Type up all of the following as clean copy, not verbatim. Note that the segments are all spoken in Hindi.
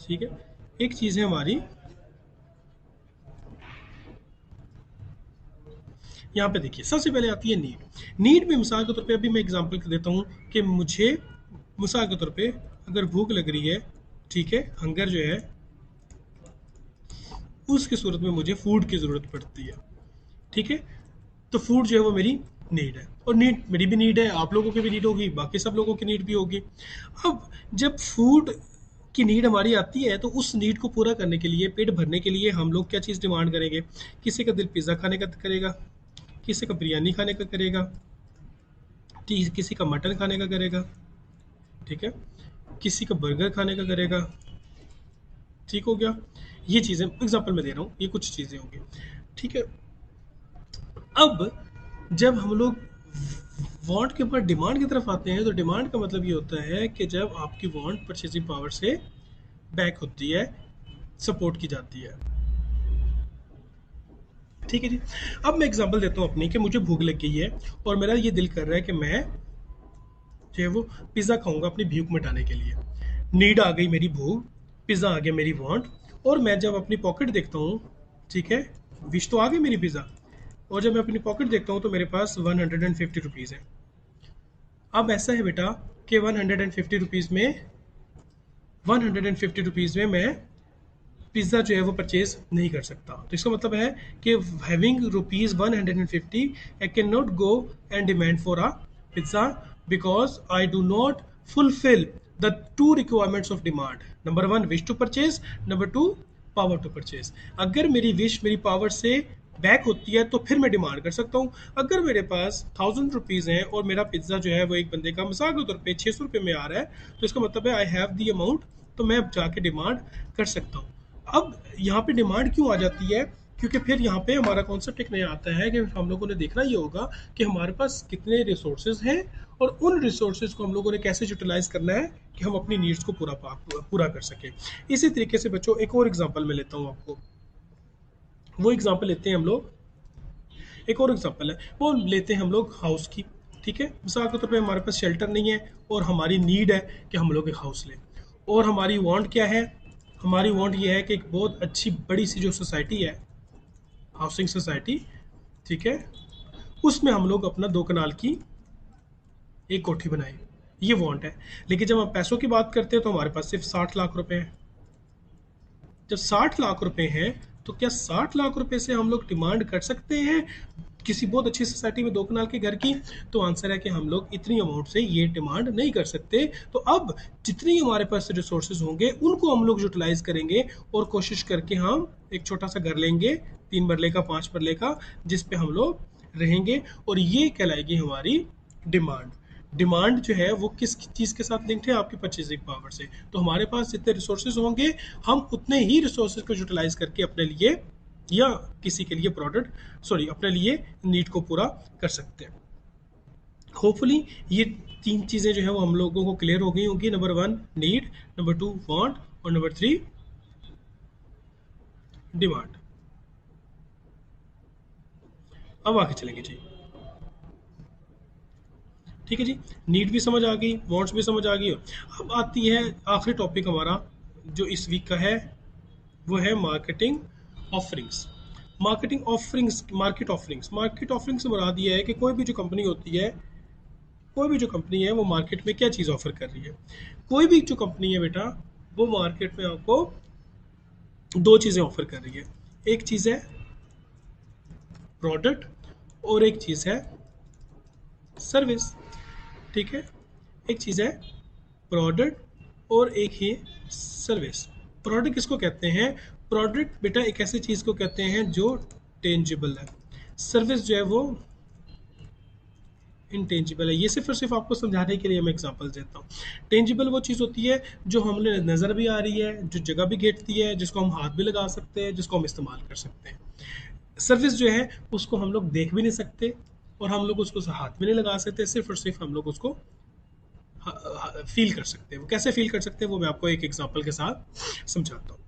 ठीक है। एक चीज़ है हमारी, यहाँ पे देखिए सबसे पहले आती है नीड। नीड में मिसाल के तौर पे अभी मैं एग्जांपल देता हूँ कि मुझे मिसाल के तौर पे अगर भूख लग रही है, ठीक है, हंगर जो है, उसकी सूरत में मुझे फूड की ज़रूरत पड़ती है, ठीक है। तो फूड जो है वो मेरी नीड है, और नीड मेरी भी नीड है, आप लोगों की भी नीड होगी, बाकी सब लोगों की नीड भी होगी। अब जब फूड की नीड हमारी आती है तो उस नीड को पूरा करने के लिए, पेट भरने के लिए हम लोग क्या चीज़ डिमांड करेंगे? किसी का दिल पिज़्ज़ा खाने का करेगा, किसी का बिरयानी खाने का करेगा, किसी का मटन खाने का करेगा, ठीक है, किसी का बर्गर खाने का करेगा। ठीक हो गया। ये चीज़ें एग्जांपल मैं दे रहा हूँ, ये कुछ चीज़ें होंगी, ठीक है। अब जब हम लोग वांट के बाद डिमांड की तरफ आते हैं, तो डिमांड का मतलब ये होता है कि जब आपकी वांट परचेजिंग पावर से बैक होती है, सपोर्ट की जाती है, ठीक है जी। अब मैं एग्जांपल देता हूँ अपनी कि मुझे भूख लग गई है और मेरा ये दिल कर रहा है कि मैं जो है वो पिज़्ज़ा खाऊंगा अपनी भूख मिटाने के लिए। नीड आ गई मेरी भूख, पिज़्ज़ा आ गया मेरी वांट, और मैं जब अपनी पॉकेट देखता हूँ, ठीक है, विश तो आ गई मेरी पिज़्ज़ा, और जब मैं अपनी पॉकेट देखता हूँ तो मेरे पास 150 रुपीज़ है। अब ऐसा है बेटा कि 150 रुपीज़ में मैं पिज़्ज़ा जो है वो परचेज नहीं कर सकता। तो इसका मतलब है कि having rupees 150 I can not go and demand for a pizza, because I do not fulfil the two requirements of demand. Number one wish to purchase, number two power to purchase. अगर मेरी विश मेरी पावर से बैक होती है तो फिर मैं डिमांड कर सकता हूँ। अगर मेरे पास 1000 रुपीज़ हैं और मेरा पिज़्ज़ा जो है वो एक बंदे का मिसाल के तौर पे 600 रुपये में आ रहा है, तो इसका मतलब है आई हैव दी अमाउंट, तो मैं जाके डिमांड कर सकता हूँ। अब यहाँ पे डिमांड क्यों आ जाती है? क्योंकि फिर यहाँ पे हमारा कॉन्सेप्ट एक नया आता है कि हम लोगों ने देखना ये होगा कि हमारे पास कितने रिसोर्सेज हैं और उन रिसोर्सेज को हम लोगों ने कैसे यूटिलाइज करना है कि हम अपनी नीड्स को पूरा कर सकें। इसी तरीके से बच्चों एक और एग्जांपल मैं लेता हूँ आपको, वो एग्जांपल लेते हैं हम लोग, एक और एग्जांपल है वो लेते हैं हम लोग हाउस की, ठीक है। मिसाल के तौर पे हमारे पास शेल्टर नहीं है और हमारी नीड है कि हम लोग एक हाउस लें, और हमारी वांट क्या है? हमारी वांट ये है कि एक बहुत अच्छी बड़ी सी जो सोसाइटी है, हाउसिंग सोसाइटी, ठीक है, उसमें हम लोग अपना 2 कनाल की एक कोठी बनाए, ये वांट है। लेकिन जब हम पैसों की बात करते हैं तो हमारे पास सिर्फ 60 लाख रुपए हैं। जब 60 लाख रुपए हैं तो क्या 60 लाख रुपए से हम लोग डिमांड कर सकते हैं किसी बहुत अच्छी सोसाइटी में 2 कनाल के घर की? तो आंसर है कि हम लोग इतनी अमाउंट से ये डिमांड नहीं कर सकते। तो अब जितनी हमारे पास रिसोर्सेज होंगे उनको हम लोग यूटिलाइज करेंगे और कोशिश करके हम एक छोटा सा घर लेंगे, 3 मरले का, 5 मरले का, जिस पे हम लोग रहेंगे, और ये कहलाएगी हमारी डिमांड। डिमांड जो है वो किस चीज़ के साथ लिंक्ड है? आपकी परचेजिंग पावर से। तो हमारे पास जितने रिसोर्सेज होंगे हम उतने ही रिसोर्सेज को यूटिलाइज करके अपने लिए या किसी के लिए प्रोडक्ट, सॉरी, अपने लिए नीड को पूरा कर सकते हैं। होपफुली ये 3 चीज़ें जो है वो हम लोगों को क्लियर हो गई होंगी। नंबर 1 नीड, नंबर 2 वांट, और नंबर 3 डिमांड। अब आगे चलेंगे जी, ठीक है जी। नीड भी समझ आ गई, वांट्स भी समझ आ गई। अब आती है आखिरी टॉपिक हमारा जो इस वीक का है, वो है मार्केटिंग ऑफरिंग्स। मार्केट ऑफरिंग्स से मुराद ये है कि कोई भी जो कंपनी होती है, कोई भी जो कंपनी है वो मार्केट में क्या चीज़ ऑफर कर रही है। कोई भी जो कंपनी है बेटा वो मार्केट में आपको 2 चीज़ें ऑफर कर रही है। एक चीज़ है प्रोडक्ट और एक चीज़ है सर्विस, ठीक है। एक चीज़ है प्रोडक्ट और एक ही सर्विस। प्रोडक्ट किसको कहते हैं? प्रोडक्ट बेटा एक ऐसी चीज़ को कहते हैं जो टेंजिबल है। सर्विस जो है वो इंटेंजिबल है। ये सिर्फ और सिर्फ आपको समझाने के लिए मैं एग्जांपल देता हूँ। टेंजिबल वो चीज़ होती है जो हमें नज़र भी आ रही है, जो जगह भी घेरती है, जिसको हम हाथ भी लगा सकते हैं, जिसको हम इस्तेमाल कर सकते हैं। सर्विस जो है उसको हम लोग देख भी नहीं सकते और हम लोग उसको हाथ भी नहीं लगा सकते, सिर्फ और सिर्फ हम लोग उसको फील कर सकते हैं। वो कैसे फील कर सकते हैं वो मैं आपको एक एग्जांपल के साथ समझाता हूँ।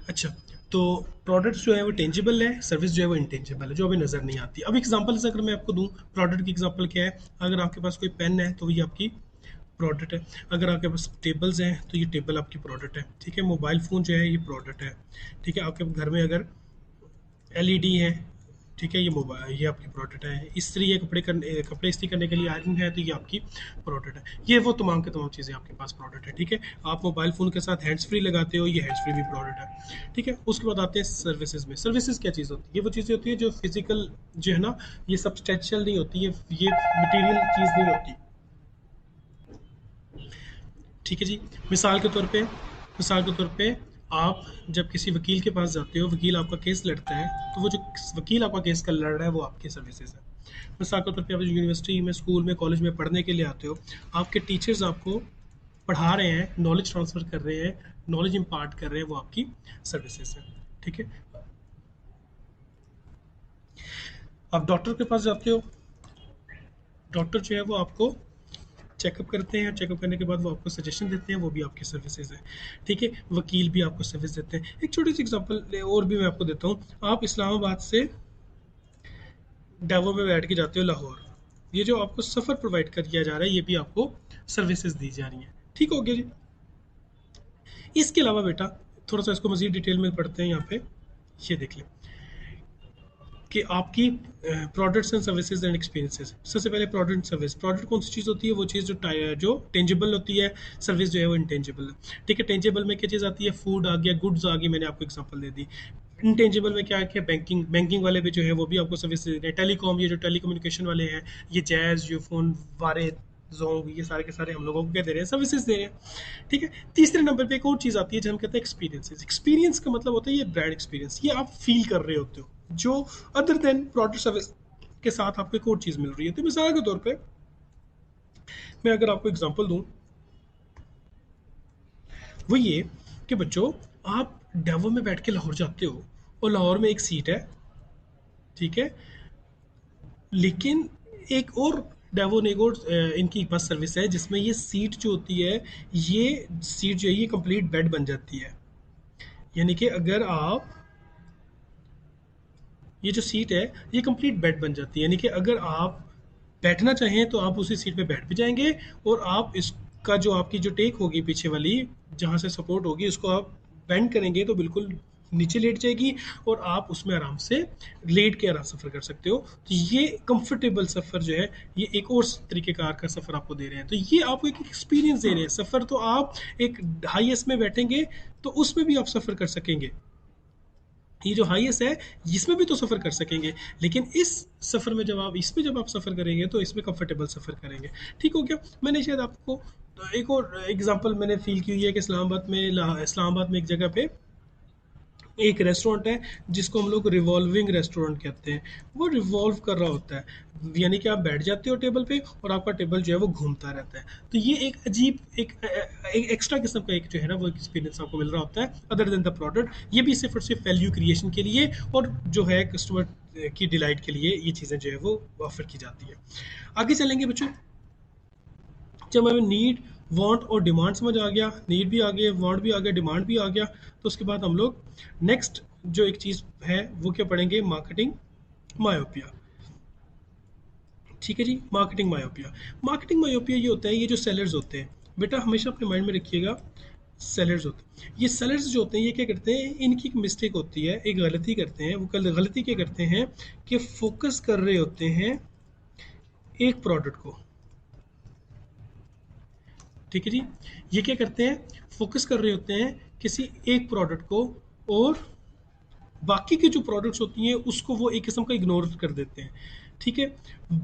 अच्छा, तो प्रोडक्ट्स जो है वो टेंजिबल है, सर्विस जो है वो इंटेंजिबल है, जो अभी नज़र नहीं आती। अब एग्जांपल से अगर मैं आपको दूं, प्रोडक्ट की एग्जांपल क्या है? अगर आपके पास कोई पेन है तो ये आपकी प्रोडक्ट है। अगर आपके पास टेबल्स हैं तो ये टेबल आपकी प्रोडक्ट है, ठीक है। मोबाइल फ़ोन जो है ये प्रोडक्ट है, ठीक है। आपके घर में अगर एलईडी है, ठीक है, ये मोबाइल, ये आपकी प्रोडक्ट है। इस्त्री है, कपड़े इस्त्री करने के लिए आयरन है, तो ये आपकी प्रोडक्ट है। ये वो तमाम के तमाम चीज़ें आपके पास प्रोडक्ट है, ठीक है। आप मोबाइल फ़ोन के साथ हैंड्स फ्री लगाते हो, ये हैंड्स फ्री भी प्रोडक्ट है, ठीक है। उसके बाद आते हैं सर्विसेज में। सर्विसेज क्या चीज़ होती है? ये वो चीज़ें होती है जो फिजिकल जो है ना, ये सब्सटेंशियल नहीं होती, ये मटीरियल चीज़ नहीं होती, ठीक है जी। मिसाल के तौर पे मिसाल के तौर पे आप जब किसी वकील के पास जाते हो, वकील आपका केस लड़ता है, तो वो जो वकील आपका केस का लड़ रहा है वो आपकी सर्विसेज है। मिसाल के तौर पे आप यूनिवर्सिटी में, स्कूल में, कॉलेज में पढ़ने के लिए आते हो, आपके टीचर्स आपको पढ़ा रहे हैं, नॉलेज ट्रांसफ़र कर रहे हैं, नॉलेज इम्पार्ट कर रहे हैं, वो आपकी सर्विसेज है, ठीक है। आप डॉक्टर के पास जाते हो, डॉक्टर जो है वो आपको चेकअप करते हैं, चेकअप करने के बाद वो आपको सजेशन देते हैं, वो भी आपकी सर्विसेज है, ठीक है। वकील भी आपको सर्विस देते हैं। एक छोटी सी एग्जांपल और भी मैं आपको देता हूँ। आप इस्लामाबाद से डावो में बैठ के जाते हो लाहौर, ये जो आपको सफ़र प्रोवाइड कर दिया जा रहा है, ये भी आपको सर्विसेज दी जा रही हैं, ठीक हो गया जी। इसके अलावा बेटा थोड़ा सा इसको मज़ीद डिटेल में पढ़ते हैं। यहाँ पे ये देख लें कि आपकी products and services and experiences. सबसे पहले प्रोडक्ट एंड सर्विस। प्रोडक्ट कौन सी चीज़ होती है? वो चीज़ जो टेंजिबल होती है। सर्विस जो है वो इंटेंजिबल है, ठीक है। टेंजिबल में क्या चीज़ आती है? फूड आ गया, गुड्स आ गई, मैंने आपको एग्जांपल दे दी। इंटेंजिबल में क्या है? बैंकिंग वाले भी जो है वो भी आपको सर्विस दे रहे हैं। टेलीकॉम, ये जो टेलीकम्युनिकेशन वाले हैं, ये जैज़, यूफोन, वारे, जोंग, ये सारे के सारे हम लोगों को क्या दे रहे हैं? सर्विसेज दे रहे हैं, ठीक है। तीसरे नंबर पे एक और चीज़ आती है जो हम कहते हैं एक्सपीरियंसेस। एक्सपीरियंस का मतलब होता है ये ब्रांड एक्सपीरियंस, ये आप फील कर रहे होते हो जो अदर देन प्रोडक्ट सर्विस के साथ आपको एक और चीज़ मिल रही है। तो मिसाल के तौर पे मैं अगर आपको एग्जांपल दूं, वो ये कि बच्चों, आप डेवो में बैठ के लाहौर जाते हो और लाहौर में एक सीट है, ठीक है, लेकिन एक और डेवो ने एक और इनकी बस सर्विस है जिसमें ये सीट जो होती है, ये सीट जो है ये कंप्लीट बेड बन जाती है। यानी कि अगर आप, ये जो सीट है ये कंप्लीट बेड बन जाती है, यानी कि अगर आप बैठना चाहें तो आप उसी सीट पे बैठ भी जाएंगे, और आप इसका जो आपकी जो टेक होगी पीछे वाली, जहाँ से सपोर्ट होगी, उसको आप बेंड करेंगे तो बिल्कुल नीचे लेट जाएगी, और आप उसमें आराम से लेट के आराम सफ़र कर सकते हो। तो ये कंफर्टेबल सफ़र जो है, ये एक और तरीक़ेकार का सफ़र आपको दे रहे हैं। तो ये आपको एक एक्सपीरियंस दे रहे हैं। सफ़र तो आप एक हाईएस्ट में बैठेंगे तो उसमें भी आप सफ़र कर सकेंगे, ये जो हाईएस्ट है इसमें भी तो सफ़र कर सकेंगे, लेकिन इस सफ़र में जब आप सफ़र करेंगे तो इसमें कंफर्टेबल सफ़र करेंगे, ठीक हो गया। मैंने शायद आपको एक और एग्जांपल मैंने फील की हुई है कि इस्लामाबाद में एक जगह पे एक रेस्टोरेंट है जिसको हम लोग रिवॉल्विंग रेस्टोरेंट कहते हैं। वो रिवॉल्व कर रहा होता है, यानी कि आप बैठ जाते हो टेबल पे और आपका टेबल जो है वो घूमता रहता है। तो ये एक अजीब, एक एक्स्ट्रा किस्म का एक जो है ना वो एक्सपीरियंस आपको मिल रहा होता है अदर देन द प्रोडक्ट। ये भी सिर्फ और सिर्फ वैल्यू क्रिएशन के लिए और जो है कस्टमर की डिलाइट के लिए ये चीज़ें जो है वो ऑफर की जाती है। आगे चलेंगे बच्चों। जब हमें नीड, वांट और डिमांड समझ आ गया, नीड भी आ गया, वांट भी आ गया, डिमांड भी आ गया, तो उसके बाद हम लोग नेक्स्ट जो एक चीज़ है वो क्या पढ़ेंगे? मार्केटिंग मायोपिया, ठीक है जी। Marketing myopia. मार्केटिंग मायोपिया ये होता है, ये जो सेलर्स होते हैं बेटा, हमेशा अपने माइंड में रखिएगा, सेलर्स होते हैं, ये सेलर्स जो होते हैं ये क्या करते हैं? इनकी एक मिस्टेक होती है, एक गलती करते हैं। वो गलती क्या करते हैं कि फोकस कर रहे होते हैं एक प्रोडक्ट को, ठीक है जी। ये क्या करते हैं? फोकस कर रहे होते हैं किसी एक प्रोडक्ट को, और बाकी की जो प्रोडक्ट्स होती हैं उसको वो एक किस्म का इग्नोर कर देते हैं, ठीक है।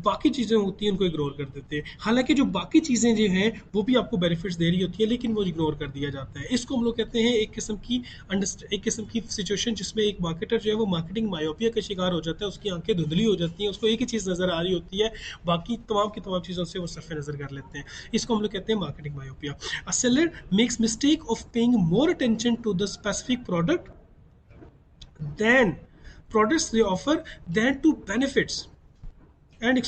बाकी चीज़ें होती हैं उनको इग्नोर कर देते हैं, हालांकि जो बाकी चीज़ें जो हैं वो भी आपको बेनिफिट्स दे रही होती है, लेकिन वो इग्नोर कर दिया जाता है। इसको हम लोग कहते हैं एक किस्म की सिचुएशन जिसमें एक मार्केटर जो है वो मार्केटिंग मायोपिया का शिकार हो जाता है। उसकी आंखें धुंधली हो जाती हैं, उसको एक ही चीज़ नज़र आ रही होती है, बाकी तमाम की तमाम चीज़ों से वो सफ़े नज़र कर लेते हैं। इसको हम लोग कहते हैं marketing myopia. A seller makes mistake of paying more attention to the specific product than products they offer than to benefits and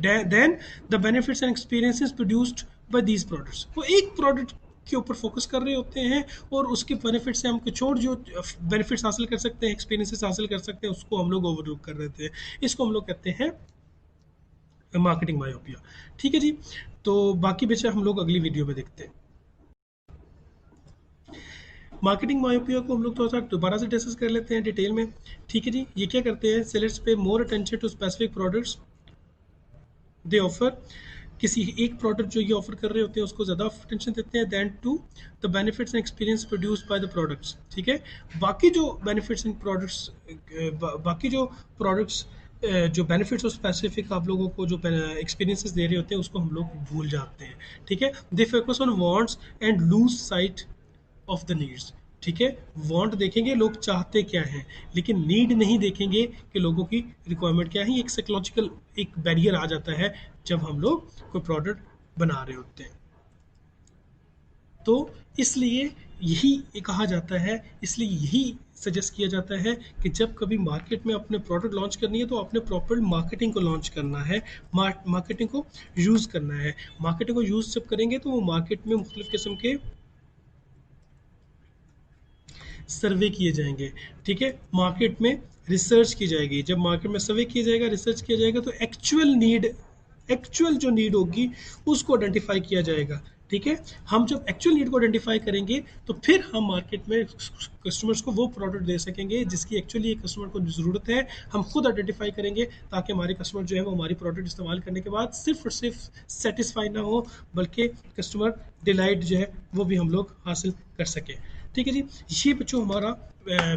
then the benefits and experiences produced by these products। वो एक प्रोडक्ट के ऊपर फोकस कर रहे होते हैं और उसके बेनिफिट से हम कुछ और जो बेनिफिट्स हासिल कर सकते हैं, एक्सपीरियंसेस हासिल कर सकते हैं, उसको हम लोग ओवरलुक कर रहे थे। इसको हम लोग कहते हैं मार्केटिंग मायोपिया। ठीक है जी, तो बाकी बेचा हम लोग अगली वीडियो में देखते हैं। मार्केटिंग मायोपिया को हम लोग थोड़ा सा दोबारा से डिस्कस कर लेते हैं डिटेल में। ठीक है जी, ये क्या करते हैं, sellers pay more attention to specific products they offer. किसी एक प्रोडक्ट जो ये ऑफर कर रहे होते हैं उसको ज़्यादा अटेंशन देते हैं than to the benefits and experience produced by the products. ठीक है, बाकी जो बेनिफिट्स एंड प्रोडक्ट्स, बाकी जो प्रोडक्ट्स जो बेनिफिट्स और स्पेसिफिक आप लोगों को जो एक्सपीरियंसेस दे रहे होते हैं उसको हम लोग भूल जाते हैं। ठीक है, they focus on wants and lose sight of the needs. ठीक है, वांट देखेंगे लोग चाहते क्या हैं, लेकिन नीड नहीं देखेंगे कि लोगों की रिक्वायरमेंट क्या है। एक साइकोलॉजिकल एक बैरियर आ जाता है जब हम लोग कोई प्रोडक्ट बना रहे होते हैं। तो इसलिए यही कहा जाता है, इसलिए यही सजेस्ट किया जाता है कि जब कभी मार्केट में अपने प्रोडक्ट लॉन्च करनी है तो अपने प्रॉपर मार्केटिंग को लॉन्च करना है, मार्केटिंग को यूज़ करना है। मार्केटिंग को यूज़ जब करेंगे तो वो मार्केट में मुख्तलिफ़ किस्म के सर्वे किए जाएंगे। ठीक है, मार्केट में रिसर्च की जाएगी। जब मार्केट में सर्वे किया जाएगा, रिसर्च किया जाएगा, तो एक्चुअल जो नीड होगी उसको आइडेंटिफाई किया जाएगा। ठीक है, हम जब एक्चुअल नीड को आइडेंटिफाई करेंगे तो फिर हम मार्केट में कस्टमर्स को वो प्रोडक्ट दे सकेंगे जिसकी एक्चुअली कस्टमर को ज़रूरत है। हम खुद आइडेंटिफाई करेंगे ताकि हमारे कस्टमर जो है वो हमारी प्रोडक्ट इस्तेमाल करने के बाद सिर्फ और सिर्फ सेटिस्फाई ना हो, बल्कि कस्टमर डिलाइट जो है वो भी हम लोग हासिल कर सकें। ठीक है जी, ये बच्चों हमारा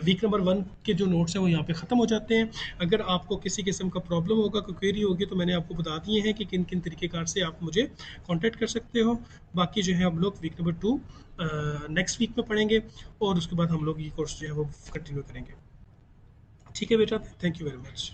वीक नंबर 1 के जो नोट्स हैं वो यहाँ पे ख़त्म हो जाते हैं। अगर आपको किसी किस्म का प्रॉब्लम होगा, कोई क्वेरी होगी, तो मैंने आपको बता दिए हैं कि किन किन तरीक़ेकार से आप मुझे कांटेक्ट कर सकते हो। बाकी जो है हम लोग वीक नंबर 2 नेक्स्ट वीक में पढ़ेंगे और उसके बाद हम लोग ये कोर्स जो है वो कंटिन्यू करेंगे। ठीक है बेटा, थैंक यू वेरी मच।